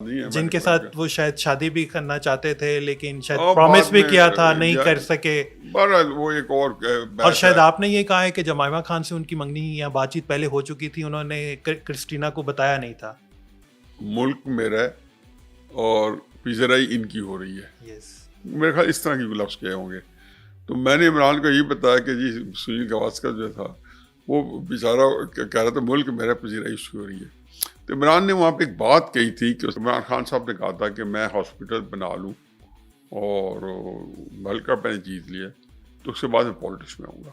نہیں ہے جن کے ساتھ وہ شاید شادی بھی کرنا چاہتے تھے لیکن شاید پرومس بھی کیا تھا نہیں کر سکے. بہرحال وہ ایک اور شاید آپ نے یہ کہا ہے کہ جمائمہ خان سے ان کی منگنی یا بات چیت پہلے ہو چکی تھی, انہوں نے کرسٹینا کو بتایا نہیں تھا. ملک میرا ہے اور پذیرائی ان کی ہو رہی ہے. یس, میرے خیال اس طرح کے لفظ کہے ہوں گے. تو میں نے عمران کو یہ بتایا کہ جی سنیل گواسکر جو تھا وہ بیچارہ کہہ رہا تھا ملک میرا, پذیرائی اس کی ہو رہی ہے. تو عمران نے وہاں پہ ایک بات کہی تھی کہ عمران خان صاحب نے کہا تھا کہ میں ہاسپٹل بنا لوں اور ملکہ پہ نے جیت لیا تو اس کے بعد میں پالیٹکس میں آؤں گا.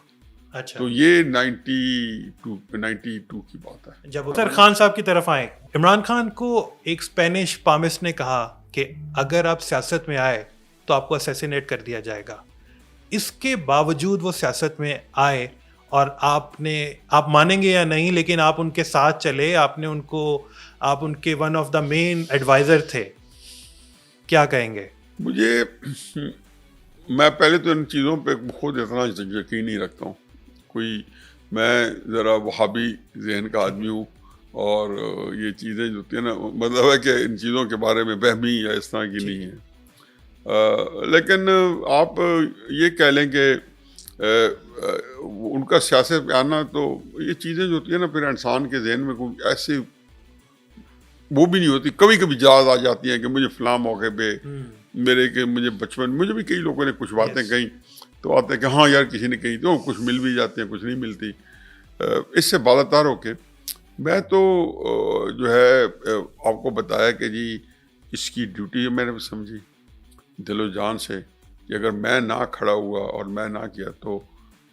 اچھا, تو یہ 92 کی بات ہے. جب افسر خان صاحب کی طرف آئے, عمران خان کو ایک اسپینش پامسٹ نے کہا کہ اگر آپ سیاست میں آئے تو آپ کو اسیسینیٹ کر دیا جائے گا. اس کے باوجود وہ سیاست میں آئے اور آپ مانیں گے یا نہیں لیکن آپ ان کے ساتھ چلے, آپ ان کے one of the main adviser تھے. کیا کہیں گے؟ میں پہلے تو ان چیزوں پہ خود اتنا یقین نہیں رکھتا ہوں. میں ذرا وہابی ذہن کا آدمی ہوں اور یہ چیزیں جو ہوتی ہیں نا, مطلب ہے کہ ان چیزوں کے بارے میں وہمی یا اس طرح کی نہیں ہے. لیکن آپ یہ کہہ لیں کہ ان کا سیاست پہ آنا, تو یہ چیزیں جو ہوتی ہیں نا پھر انسان کے ذہن میں کوئی ایسے وہ بھی نہیں ہوتی. کبھی کبھی یاد آ جاتی ہیں کہ مجھے فلاں موقع پہ مجھے بچپن مجھے بھی کئی لوگوں نے کچھ باتیں کہیں تو آتے ہیں کہ ہاں یار کسی نے کہی تو کچھ مل بھی جاتے ہیں, کچھ نہیں ملتی. اس سے بالاتر ہو کے میں تو جو ہے آپ کو بتایا کہ جی اس کی ڈیوٹی میں نے سمجھی دل و جان سے کہ اگر میں نہ کھڑا ہوا اور میں نہ کیا تو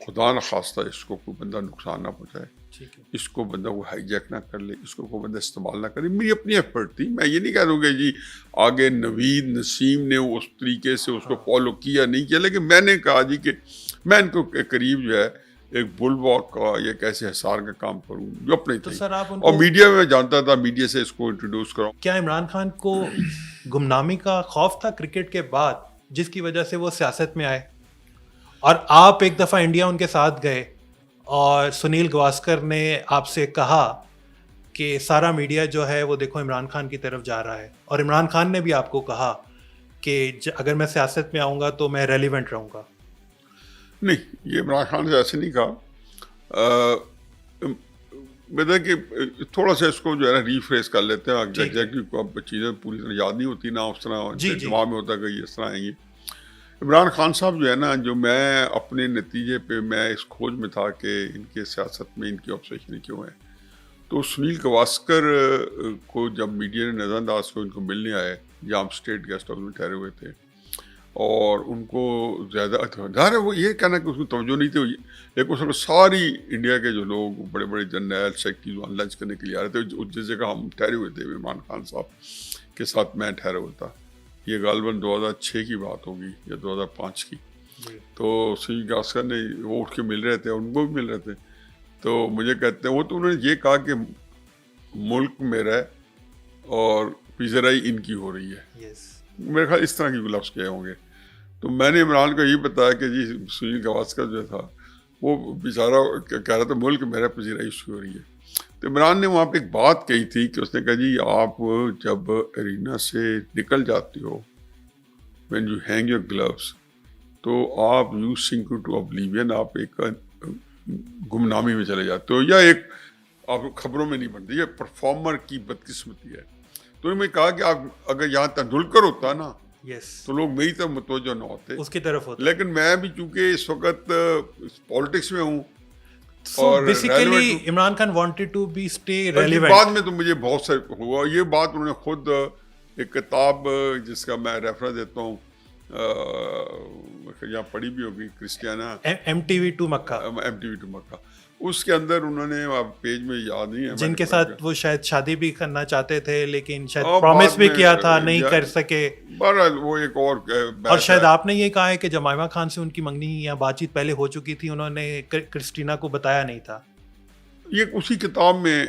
خدا نخواستہ اس کو کوئی بندہ نقصان نہ پہنچائے, اس کو بندہ کو ہائی جیک نہ کر لے, اس کو کوئی بندہ استعمال نہ کرے. میری اپنی ایفرٹ تھی. میں یہ نہیں کہہ دوں کہ جی آگے نوید نسیم نے اس طریقے سے اس کو فالو کیا نہیں کیا, لیکن میں نے کہا جی کہ میں ان کو قریب جو ہے ایک بل واک کا یا کیسے حصار کا کام کروں جو اپنے تھے. اور میڈیا میں جانتا تھا, میڈیا سے اس کو انٹروڈیوس کراؤں. کیا عمران خان کو گمنامی کا خوف تھا کرکٹ کے بعد جس کی وجہ سے وہ سیاست میں آئے؟ اور آپ ایک دفعہ انڈیا ان کے ساتھ گئے اور سنیل گواسکر نے آپ سے کہا کہ سارا میڈیا جو ہے وہ دیکھو عمران خان کی طرف جا رہا ہے, اور عمران خان نے بھی آپ کو کہا کہ اگر میں سیاست میں آؤں گا تو میں ریلیونٹ رہوں گا. نہیں, یہ عمران خان سے ایسے نہیں کہا. میں کہ تھوڑا سا اس کو جو ہے نا ریفریش کر لیتے ہیں. ایگزیکٹلی اب چیزیں پوری طرح یاد نہیں ہوتی نا, اس طرح دماغ میں ہوتا کہ اس طرح آئیں گی. عمران خان صاحب جو ہے نا, جو میں اپنے نتیجے پہ میں اس کھوج میں تھا کہ ان کے سیاست میں ان کی آبزرویشن کیوں ہے, تو سنیل گواسکر کو جب میڈیا نے نظر انداز کو ان کو ملنے آئے جہاں ہم اسٹیٹ گیسٹ ہاؤس میں ٹھہرے ہوئے تھے, اور ان کو زیادہ ظاہر ہے وہ یہ کہنا کہ اس کو توجہ نہیں تھی, لیکن اس میں ساری انڈیا کے جو لوگ بڑے بڑے جرنیل سیکٹری جو لنچ کرنے کے لیے آ رہے تھے, جس جگہ ہم ٹھہرے ہوئے تھے عمران خان صاحب کے ساتھ میں ٹھہرا ہوا تھا, یہ غالباً 2006 کی بات ہوگی یا 2005 کی. تو سنیل گواسکر نے وہ اٹھ کے مل رہے تھے, ان کو بھی مل رہے تھے, تو مجھے کہتے ہیں وہ تو انہوں نے یہ کہا کہ ملک میرا ہے اور پذیرائی ان کی ہو رہی ہے. میرے خیال اس طرح کے لفظ کہے ہوں گے. تو میں نے عمران کو یہ بتایا کہ جی سنیل گواسکر جو تھا وہ بیچارہ کہہ رہا تھا ملک میرا, پذیرائی اس کی ہو رہی ہے. تو عمران نے وہاں پہ ایک بات کہی تھی کہ اس نے کہا جی آپ جب ارینا سے نکل جاتے ہو, when you hang your gloves, تو آپ یو سنک ٹو اوبلیوین, آپ ایک گمنامی میں چلے جاتے ہو, یا ایک آپ خبروں میں نہیں بنتے, یہ پرفارمر کی بدقسمتی ہے. تو انہوں نے کہا کہ آپ اگر یہاں تندولکر ہوتا نا تو لوگ میری طرف متوجہ نہ ہوتے, اس کی طرف ہوتا. لیکن میں بھی چونکہ اس وقت پالیٹکس میں ہوں, So basically Imran Khan wanted to be stay relevant. بعد میں تو مجھے بہت سے ہوا یہ بات, انہوں نے خود ایک کتاب جس کا میں ریفرنس دیتا ہوں یہاں پڑھی بھی ہوگی, کرسٹیانا MTV2 مکہ, اس کے اندر انہوں نے پیج میں یاد نہیں ہے, جن کے ساتھ وہ شاید شادی بھی کرنا چاہتے تھے لیکن شاید پرومس بھی کیا تھا نہیں کر سکے. بہرحال وہ ایک اور شاید آپ نے یہ کہا ہے کہ جمائمہ خان سے ان کی منگنی یا بات چیت پہلے ہو چکی تھی, انہوں نے کرسٹینا کو بتایا نہیں تھا. یہ اسی کتاب میں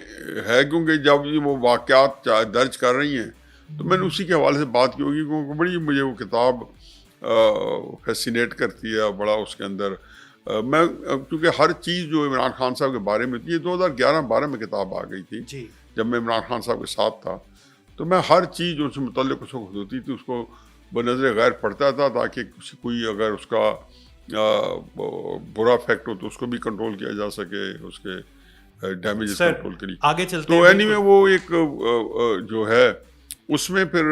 ہے, کیونکہ جب وہ واقعات درج کر رہی ہیں تو میں نے اسی کے حوالے سے بات کی ہوگی, کیونکہ بڑی مجھے وہ کتاب فیسینیٹ کرتی ہے. بڑا اس کے اندر میں کیونکہ ہر چیز جو عمران خان صاحب کے بارے میں تھی, یہ 2011-12 میں کتاب آ گئی تھی جب میں عمران خان صاحب کے ساتھ تھا, تو میں ہر چیز جو اس سے متعلق اس وقت ہوتی تھی اس کو بنظر غیر پڑھتا تھا تاکہ کوئی اگر اس کا برا افیکٹ ہو تو اس کو بھی کنٹرول کیا جا سکے, اس کے ڈیمیجز کنٹرول کے لیے. آگے چلتے تو اینی میں وہ ایک جو ہے اس میں پھر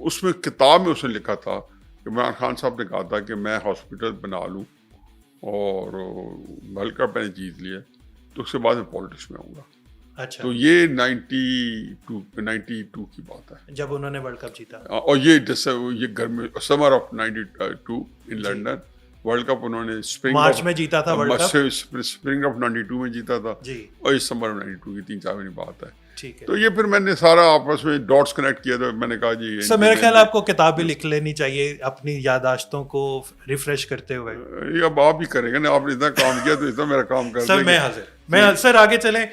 اس میں کتاب میں اس نے لکھا تھا کہ عمران خان صاحب نے کہا تھا کہ میں ہاسپٹل بنا لوں اور ورلڈ کپ میں نے جیت لیا تو اس کے بعد میں پالیٹکس میں آؤں گا. اچھا, تو یہ 92 کی بات ہے جب انہوں نے ورلڈ کپ جیتا, اور یہ گرمی summer of 92 in London. World cup انہوں نے مارچ میں جیتا تھا, ورلڈ کپ اسپرنگ آف 92 میں جیتا تھا جی, اور اس سمر 92 کی 3-4 مہینے بات ہے. ٹھیک ہے. تو یہ پھر میں نے سارا آپس میں ڈاٹس کنیکٹ کیا تھا. میں نے کہا جی سر میرا خیال آپ کو کتاب بھی لکھ لینی چاہیے اپنی یادداشتوں کو ریفریش کرتے ہوئے. یہ اب آپ ہی کریں گے نا, آپ نے اتنا کام کیا تو اتنا میرا کام کر سر. میں حاضر. سر آگے چلیں.